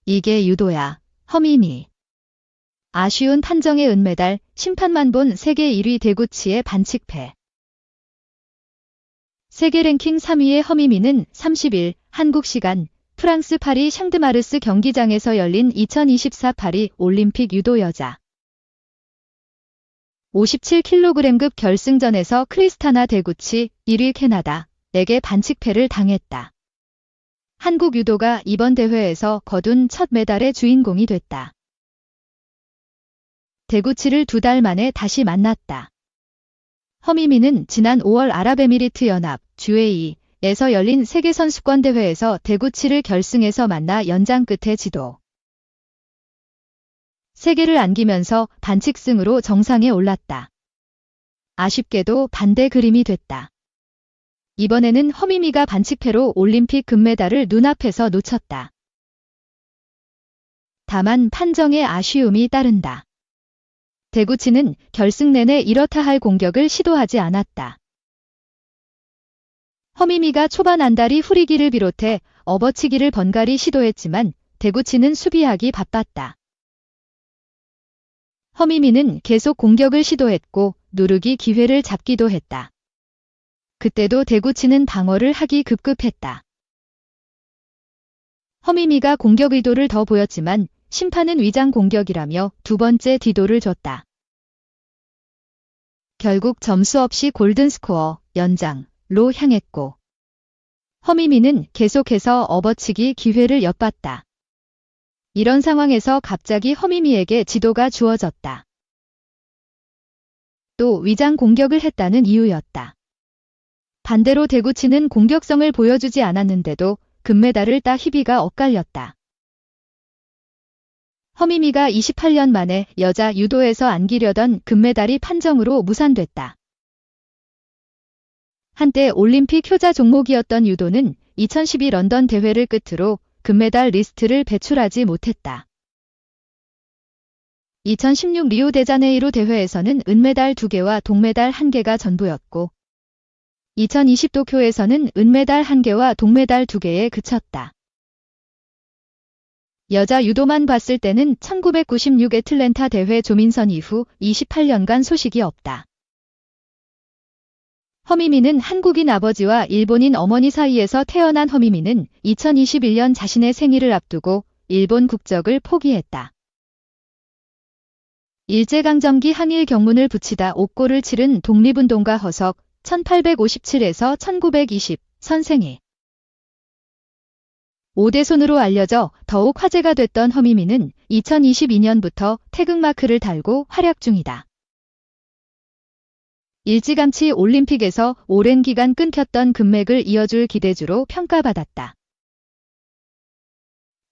이게 유도야. 허미미. 아쉬운 판정의 은메달, 심판만 본 세계 1위 대구치의 반칙패. 세계 랭킹 3위의 허미미는 30일 한국 시간 프랑스 파리 샹드마르스 경기장에서 열린 2024 파리 올림픽 유도 여자 57kg급 결승전에서 크리스타나 데구치 1위 캐나다에게 반칙패를 당했다. 한국 유도가 이번 대회에서 거둔 첫 메달의 주인공이 됐다. 데구치를 2달 만에 다시 만났다. 허미미는 지난 5월 아랍에미리트 연합 UAE에서 열린 세계선수권대회에서 데구치를 결승에서 만나 연장 끝에 지도 3개를 안기면서 반칙승으로 정상에 올랐다. 아쉽게도 반대 그림이 됐다. 이번에는 허미미가 반칙패로 올림픽 금메달을 눈앞에서 놓쳤다. 다만 판정에 아쉬움이 따른다. 데구치는 결승 내내 이렇다 할 공격을 시도하지 않았다. 허미미가 초반 안달이 후리기를 비롯해 업어치기를 번갈이 시도했지만 데구치는 수비하기 바빴다. 허미미는 계속 공격을 시도했고 누르기 기회를 잡기도 했다. 그때도 데구치는 방어를 하기 급급했다. 허미미가 공격 의도를 더 보였지만 심판은 위장 공격이라며 2번째 디도를 줬다. 결국 점수 없이 골든스코어, 연장로 향했고 허미미는 계속해서 업어치기 기회를 엿봤다. 이런 상황에서 갑자기 허미미에게 지도가 주어졌다. 또 위장 공격을 했다는 이유였다. 반대로 데구치는 공격성을 보여주지 않았는데도 금메달을 따 희비가 엇갈렸다. 허미미가 28년 만에 여자 유도에서 안기려던 금메달이 판정으로 무산됐다. 한때 올림픽 효자 종목이었던 유도는 2012 런던 대회를 끝으로 금메달 리스트를 배출하지 못했다. 2016 리우데자네이루 대회에서는 은메달 2개와 동메달 1개가 전부였고 2020 도쿄에서는 은메달 1개와 동메달 2개에 그쳤다. 여자 유도만 봤을 때는 1996 애틀랜타 대회 조민선 이후 28년간 소식이 없다. 허미미는 한국인 아버지와 일본인 어머니 사이에서 태어난 허미미는 2021년 자신의 생일을 앞두고 일본 국적을 포기했다. 일제강점기 항일 경문을 붙이다 옥고를 치른 독립운동가 허석 1857에서 1920 선생이 5대손으로 알려져 더욱 화제가 됐던 허미미는 2022년부터 태극마크를 달고 활약 중이다. 일찌감치 올림픽에서 오랜 기간 끊겼던 금맥을 이어줄 기대주로 평가받았다.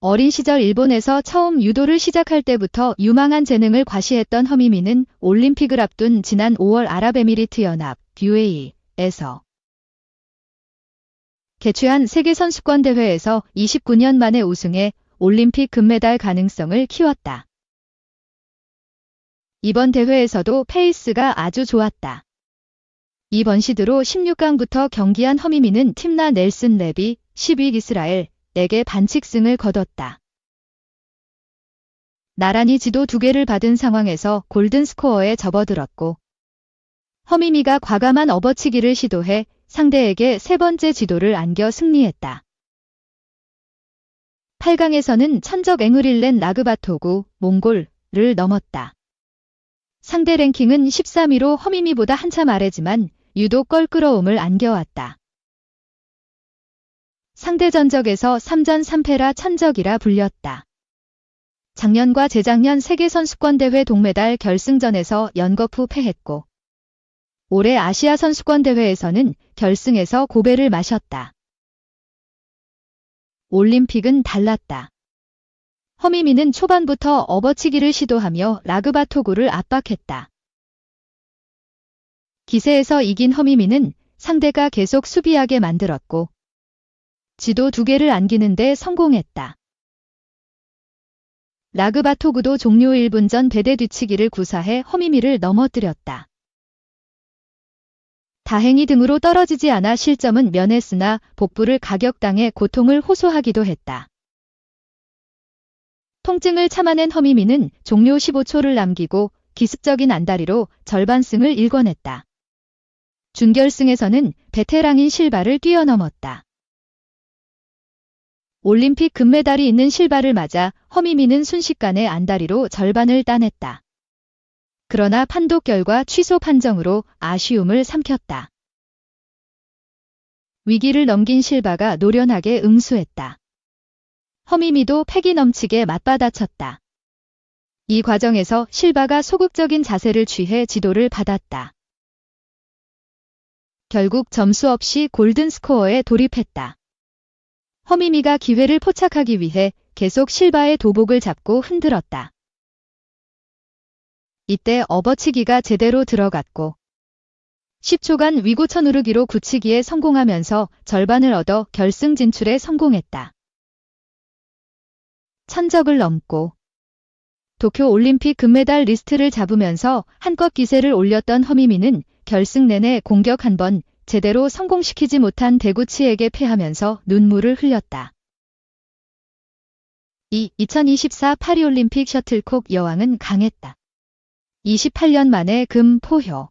어린 시절 일본에서 처음 유도를 시작할 때부터 유망한 재능을 과시했던 허미미는 올림픽을 앞둔 지난 5월 아랍에미리트 연합 UAE에서 개최한 세계선수권대회에서 29년 만에 우승해 올림픽 금메달 가능성을 키웠다. 이번 대회에서도 페이스가 아주 좋았다. 이번 시드로 16강부터 경기한 허미미는 팀나 넬슨 레비 10위 이스라엘에게 반칙승을 거뒀다. 나란히 지도 2개를 받은 상황에서 골든스코어에 접어들었고 허미미가 과감한 업어치기를 시도해 상대에게 3번째 지도를 안겨 승리했다. 8강에서는 천적 앵우릴렌 라그바토구, 몽골을 넘었다. 상대 랭킹은 13위로 허미미보다 한참 아래지만 유독 껄끄러움을 안겨왔다. 상대 전적에서 3전 3패라 천적이라 불렸다. 작년과 재작년 세계선수권대회 동메달 결승전에서 연거푸 패했고 올해 아시아 선수권대회에서는 결승에서 고배를 마셨다. 올림픽은 달랐다. 허미미는 초반부터 업어치기를 시도하며 라그바토구를 압박했다. 기세에서 이긴 허미미는 상대가 계속 수비하게 만들었고 지도 2개를 안기는데 성공했다. 라그바토구도 종료 1분 전 배대 뒤치기를 구사해 허미미를 넘어뜨렸다. 다행히 등으로 떨어지지 않아 실점은 면했으나 복부를 가격당해 고통을 호소하기도 했다. 통증을 참아낸 허미미는 종료 15초를 남기고 기습적인 안다리로 절반승을 일궈냈다. 준결승에서는 베테랑인 실바를 뛰어넘었다. 올림픽 금메달이 있는 실바를 맞아 허미미는 순식간에 안다리로 절반을 따냈다. 그러나 판독 결과 취소 판정으로 아쉬움을 삼켰다. 위기를 넘긴 실바가 노련하게 응수했다. 허미미도 패기 넘치게 맞받아쳤다. 이 과정에서 실바가 소극적인 자세를 취해 지도를 받았다. 결국 점수 없이 골든스코어에 돌입했다. 허미미가 기회를 포착하기 위해 계속 실바의 도복을 잡고 흔들었다. 이때 업어치기가 제대로 들어갔고 10초간 위고천 누르기로 굳히기에 성공하면서 절반을 얻어 결승 진출에 성공했다. 천적을 넘고 도쿄 올림픽 금메달 리스트를 잡으면서 한껏 기세를 올렸던 허미미는 결승 내내 공격 한 번 제대로 성공시키지 못한 데구치에게 패하면서 눈물을 흘렸다. 2024 파리올림픽 셔틀콕 여왕은 강했다. 28년 만에 금 포효.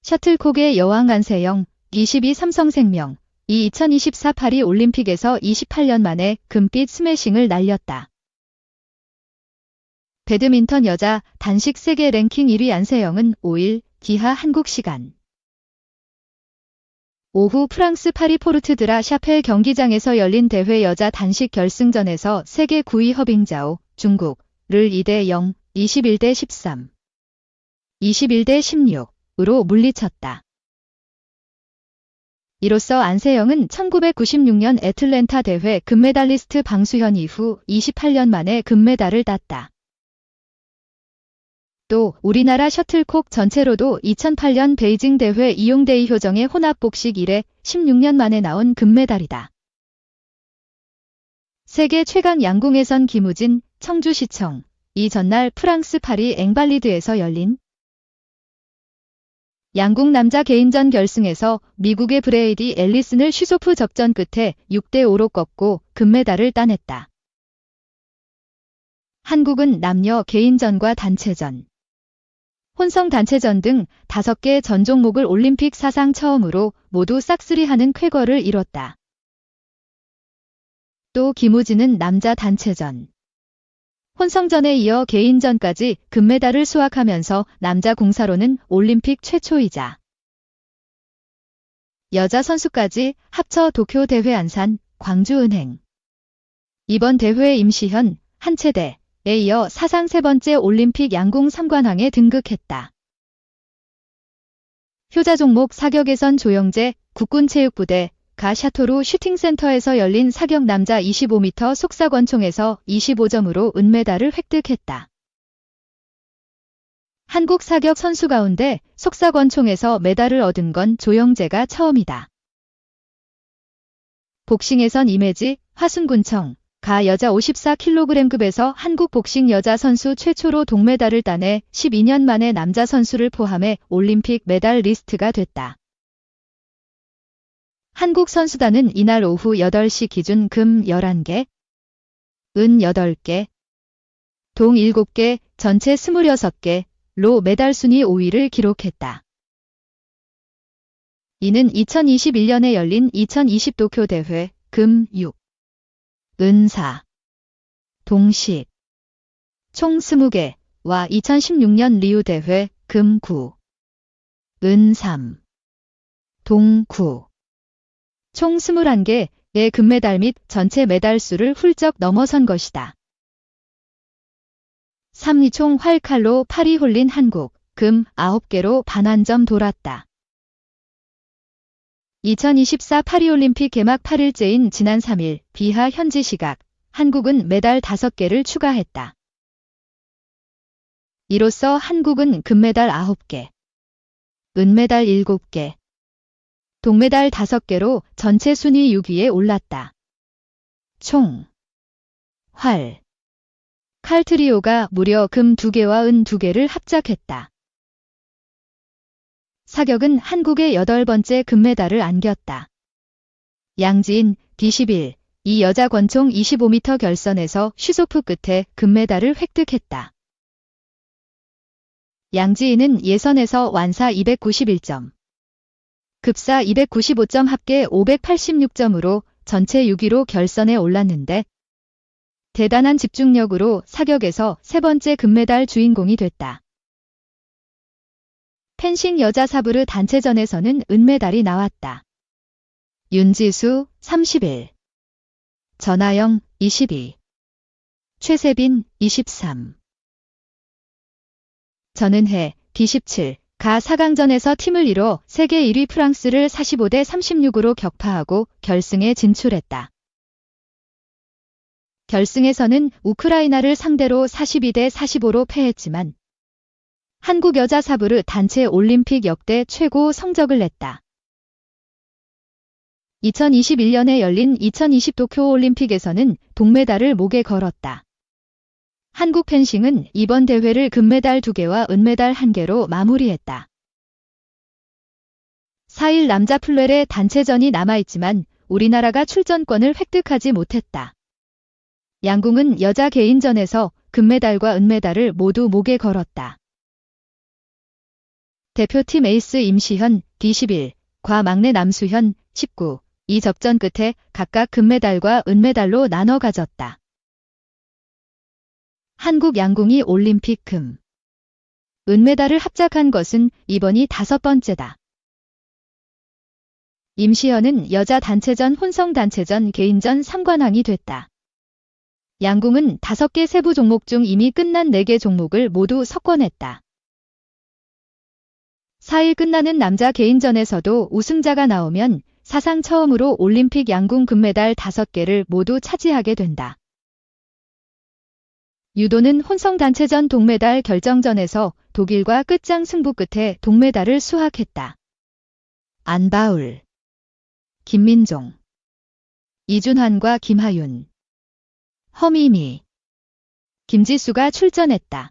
셔틀콕의 여왕 안세영, 22 삼성생명, 2024 파리 올림픽에서 28년 만에 금빛 스매싱을 날렸다. 배드민턴 여자 단식 세계 랭킹 1위 안세영은 5일 기하 한국 시간 오후 프랑스 파리 포르트 드라 샤펠 경기장에서 열린 대회 여자 단식 결승전에서 세계 9위 허빙자오 중국을 2대0, 21대13, 21대16으로 물리쳤다. 이로써 안세영은 1996년 애틀랜타 대회 금메달리스트 방수현 이후 28년 만에 금메달을 땄다. 또 우리나라 셔틀콕 전체로도 2008년 베이징 대회 이용대이 효정의 혼합복식 이래 16년 만에 나온 금메달이다. 세계 최강 양궁에선 김우진, 청주시청, 이 전날 프랑스 파리 앵발리드에서 열린 양궁 남자 개인전 결승에서 미국의 브레이디 앨리슨을 슈소프 접전 끝에 6대5로 꺾고 금메달을 따냈다. 한국은 남녀 개인전과 단체전, 혼성 단체전 등 5개 전 종목을 올림픽 사상 처음으로 모두 싹쓸이하는 쾌거를 이뤘다. 또 김우진은 남자 단체전, 혼성전에 이어 개인전까지 금메달을 수확하면서 남자 공사로는 올림픽 최초이자 여자 선수까지 합쳐 도쿄 대회 안산, 광주은행, 이번 대회 임시현, 한체대에 이어 사상 3번째 올림픽 양궁 3관왕에 등극했다. 효자 종목 사격에선 조영재, 국군체육부대, 가샤토루 슈팅센터에서 열린 사격 남자 25m 속사권총에서 25점으로 은메달을 획득했다. 한국 사격 선수 가운데 속사권총에서 메달을 얻은 건 조영재가 처음이다. 복싱에선 이매지, 화순군청, 가 여자 54kg급에서 한국 복싱 여자 선수 최초로 동메달을 따내 12년 만에 남자 선수를 포함해 올림픽 메달 리스트가 됐다. 한국 선수단은 이날 오후 8시 기준 금 11개, 은 8개, 동 7개, 전체 26개로 메달 순위 5위를 기록했다. 이는 2021년에 열린 2020 도쿄 대회 금 6, 은 4, 동 10, 총 20개와 2016년 리우 대회 금 9, 은 3, 동 9, 총 21개의 금메달 및 전체 메달 수를 훌쩍 넘어선 것이다. 3위 총 활칼로 팔이 홀린 한국, 금 9개로 반환점 돌았다. 2024 파리올림픽 개막 8일째인 지난 3일 비하 현지 시각, 한국은 메달 5개를 추가했다. 이로써 한국은 금메달 9개, 은메달 7개, 동메달 5개로 전체 순위 6위에 올랐다. 총, 활, 칼 트리오가 무려 금 2개와 은 2개를 합작했다. 사격은 한국의 8번째 금메달을 안겼다. 양지인, D11, 이 여자 권총 25m 결선에서 슈소프 끝에 금메달을 획득했다. 양지인은 예선에서 완사 291점, 급사 295점 합계 586점으로 전체 6위로 결선에 올랐는데 대단한 집중력으로 사격에서 세 번째 금메달 주인공이 됐다. 펜싱 여자 사브르 단체전에서는 은메달이 나왔다. 윤지수 31, 전하영 22, 최세빈 23, 전은혜 D17, 가 4강전에서 팀을 이뤄 세계 1위 프랑스를 45대 36으로 격파하고 결승에 진출했다. 결승에서는 우크라이나를 상대로 42대 45로 패했지만 한국 여자 사브르 단체 올림픽 역대 최고 성적을 냈다. 2021년에 열린 2020 도쿄올림픽에서는 동메달을 목에 걸었다. 한국 펜싱은 이번 대회를 금메달 2개와 은메달 1개로 마무리했다. 4일 남자 플레레 단체전이 남아있지만 우리나라가 출전권을 획득하지 못했다. 양궁은 여자 개인전에서 금메달과 은메달을 모두 목에 걸었다. 대표팀 에이스 임시현 D11, 과 막내 남수현 19, 이 접전 끝에 각각 금메달과 은메달로 나눠 가졌다. 한국 양궁이 올림픽 금, 은메달을 합작한 것은 이번이 5번째다. 임시현은 여자 단체전, 혼성 단체전, 개인전 3관왕이 됐다. 양궁은 5개 세부 종목 중 이미 끝난 4개 종목을 모두 석권했다. 4일 끝나는 남자 개인전에서도 우승자가 나오면 사상 처음으로 올림픽 양궁 금메달 5개를 모두 차지하게 된다. 유도는 혼성 단체전 동메달 결정전에서 독일과 끝장 승부 끝에 동메달을 수확했다. 안바울, 김민종, 이준환과 김하윤, 허미미, 김지수가 출전했다.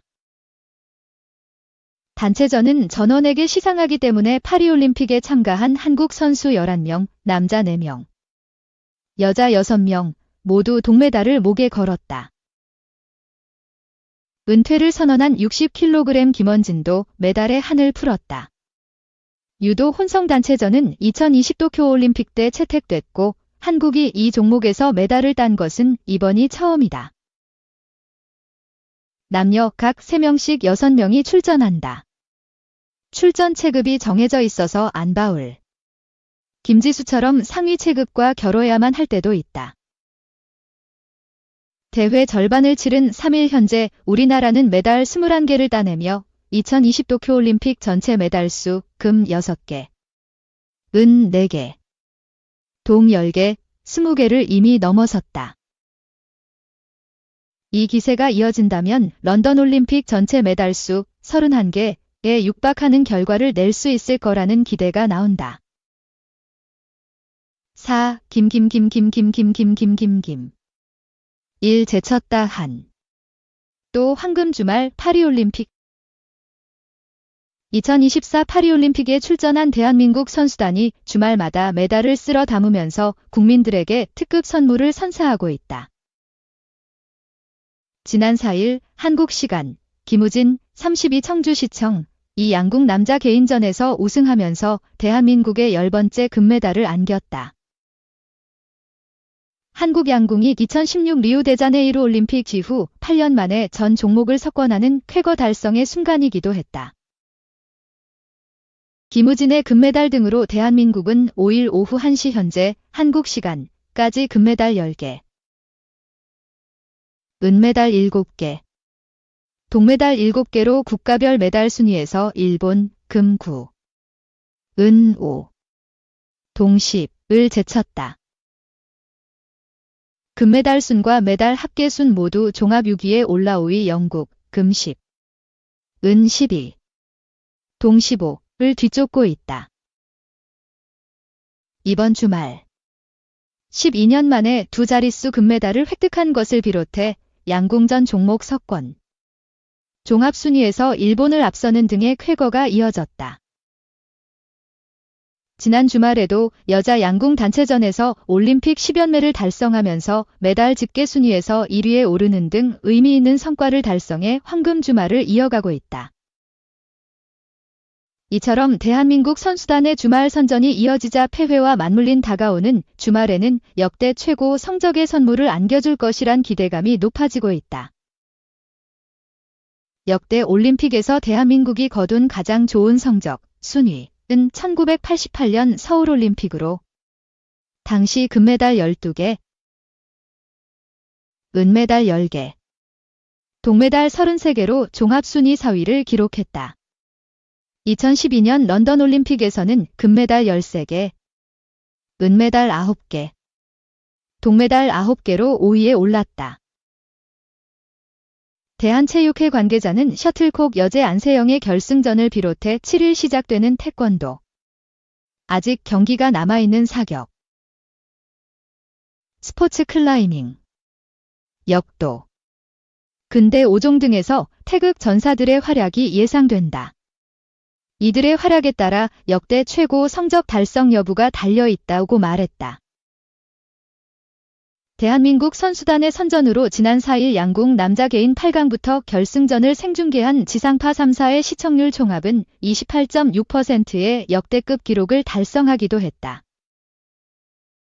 단체전은 전원에게 시상하기 때문에 파리올림픽에 참가한 한국 선수 11명, 남자 4명, 여자 6명 모두 동메달을 목에 걸었다. 은퇴를 선언한 60kg 김원진도 메달의 한을 풀었다. 유도 혼성 단체전은 2020 도쿄올림픽 때 채택됐고 한국이 이 종목에서 메달을 딴 것은 이번이 처음이다. 남녀 각 3명씩 6명이 출전한다. 출전 체급이 정해져 있어서 안바울, 김지수처럼 상위 체급과 겨뤄야만 할 때도 있다. 대회 절반을 치른 3일 현재 우리나라는 메달 21개를 따내며 2020 도쿄올림픽 전체 메달수 금 6개, 은 4개, 동 10개, 20개를 이미 넘어섰다. 이 기세가 이어진다면 런던 올림픽 전체 메달수 31개에 육박하는 결과를 낼 수 있을 거라는 기대가 나온다. 4. 김 1. 제쳤다 한. 또 황금 주말 파리올림픽 2024 파리올림픽에 출전한 대한민국 선수단이 주말마다 메달을 쓸어 담으면서 국민들에게 특급 선물을 선사하고 있다. 지난 4일 한국 시간 김우진 32 청주시청 이 양궁 남자 개인전에서 우승하면서 대한민국의 10번째 금메달을 안겼다. 한국 양궁이 2016 리우데자네이루 올림픽 이후 8년 만에 전 종목을 석권하는 쾌거 달성의 순간이기도 했다. 김우진의 금메달 등으로 대한민국은 5일 오후 1시 현재 한국 시간까지 금메달 10개, 은메달 7개, 동메달 7개로 국가별 메달 순위에서 일본 금 9, 은 5, 동 10을 제쳤다. 금메달 순과 메달 합계 순 모두 종합 6위에 올라 5위 영국 금 10, 은 12, 동 15를 뒤쫓고 있다. 이번 주말 12년 만에 두 자릿수 금메달을 획득한 것을 비롯해 양궁전 종목 석권, 종합 순위에서 일본을 앞서는 등의 쾌거가 이어졌다. 지난 주말에도 여자 양궁 단체전에서 올림픽 10연매를 달성하면서 메달 집계 순위에서 1위에 오르는 등 의미 있는 성과를 달성해 황금 주말을 이어가고 있다. 이처럼 대한민국 선수단의 주말 선전이 이어지자 패회와 맞물린 다가오는 주말에는 역대 최고 성적의 선물을 안겨줄 것이란 기대감이 높아지고 있다. 역대 올림픽에서 대한민국이 거둔 가장 좋은 성적, 순위는 1988년 서울올림픽으로 당시 금메달 12개, 은메달 10개, 동메달 33개로 종합순위 4위를 기록했다. 2012년 런던올림픽에서는 금메달 13개, 은메달 9개, 동메달 9개로 5위에 올랐다. 대한체육회 관계자는 셔틀콕 여제 안세영의 결승전을 비롯해 7일 시작되는 태권도, 아직 경기가 남아있는 사격, 스포츠 클라이밍, 역도, 근대 5종 등에서 태극 전사들의 활약이 예상된다. 이들의 활약에 따라 역대 최고 성적 달성 여부가 달려있다고 말했다. 대한민국 선수단의 선전으로 지난 4일 양궁 남자 개인 8강부터 결승전을 생중계한 지상파 3사의 시청률 총합은 28.6%의 역대급 기록을 달성하기도 했다.